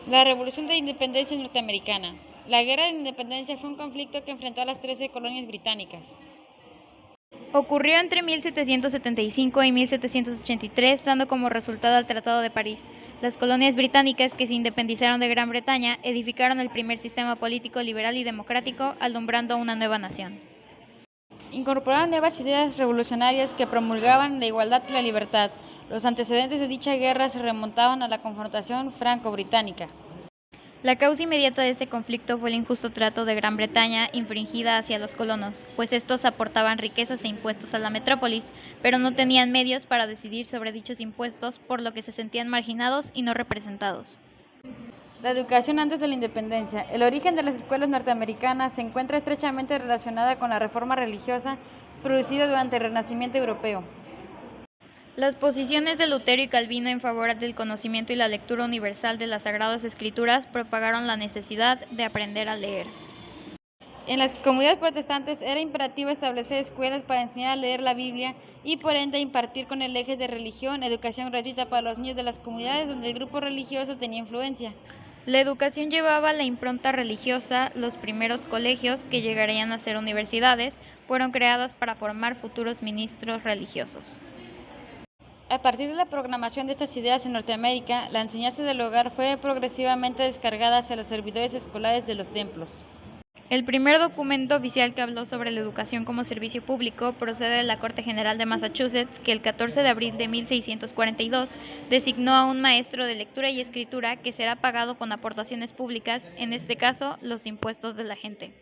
La Revolución de Independencia Norteamericana. La Guerra de Independencia fue un conflicto que enfrentó a las 13 colonias británicas. Ocurrió entre 1775 y 1783, dando como resultado el Tratado de París. Las colonias británicas que se independizaron de Gran Bretaña edificaron el primer sistema político liberal y democrático, alumbrando una nueva nación. Incorporaron nuevas ideas revolucionarias que promulgaban la igualdad y la libertad. Los antecedentes de dicha guerra se remontaban a la confrontación franco-británica. La causa inmediata de este conflicto fue el injusto trato de Gran Bretaña infringida hacia los colonos, pues estos aportaban riquezas e impuestos a la metrópolis, pero no tenían medios para decidir sobre dichos impuestos, por lo que se sentían marginados y no representados. La educación antes de la independencia. El origen de las escuelas norteamericanas se encuentra estrechamente relacionada con la reforma religiosa producida durante el Renacimiento europeo. Las posiciones de Lutero y Calvino en favor del conocimiento y la lectura universal de las Sagradas Escrituras propagaron la necesidad de aprender a leer. En las comunidades protestantes era imperativo establecer escuelas para enseñar a leer la Biblia y por ende impartir con el eje de religión educación gratuita para los niños de las comunidades donde el grupo religioso tenía influencia. La educación llevaba la impronta religiosa. Los primeros colegios, que llegarían a ser universidades, fueron creadas para formar futuros ministros religiosos. A partir de la programación de estas ideas en Norteamérica, la enseñanza del hogar fue progresivamente descargada hacia los servidores escolares de los templos. El primer documento oficial que habló sobre la educación como servicio público procede de la Corte General de Massachusetts, que el 14 de abril de 1642 designó a un maestro de lectura y escritura que será pagado con aportaciones públicas, en este caso los impuestos de la gente.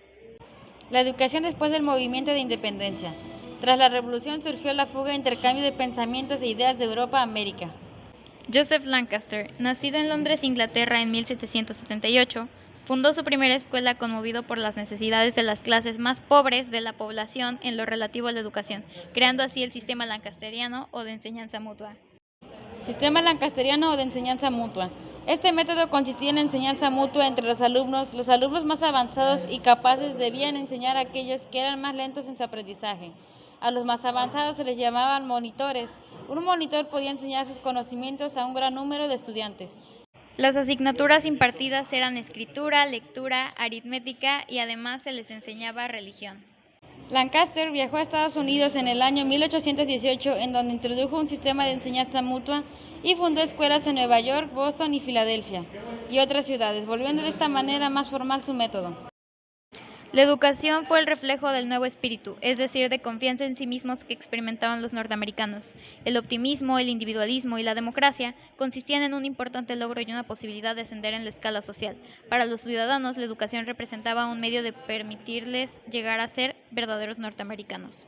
La educación después del movimiento de independencia. Tras la revolución surgió la fuga e intercambio de pensamientos e ideas de Europa a América. Joseph Lancaster, nacido en Londres, Inglaterra, en 1778, fundó su primera escuela conmovido por las necesidades de las clases más pobres de la población en lo relativo a la educación, creando así el sistema lancasteriano o de enseñanza mutua. Sistema lancasteriano o de enseñanza mutua. Este método consistía en enseñanza mutua entre los alumnos. Los alumnos más avanzados y capaces debían enseñar a aquellos que eran más lentos en su aprendizaje. A los más avanzados se les llamaban monitores. Un monitor podía enseñar sus conocimientos a un gran número de estudiantes. Las asignaturas impartidas eran escritura, lectura, aritmética y además se les enseñaba religión. Lancaster viajó a Estados Unidos en el año 1818, en donde introdujo un sistema de enseñanza mutua y fundó escuelas en Nueva York, Boston y Filadelfia, y otras ciudades, volviendo de esta manera más formal su método. La educación fue el reflejo del nuevo espíritu, es decir, de confianza en sí mismos que experimentaban los norteamericanos. El optimismo, el individualismo y la democracia consistían en un importante logro y una posibilidad de ascender en la escala social. Para los ciudadanos, la educación representaba un medio de permitirles llegar a ser verdaderos norteamericanos.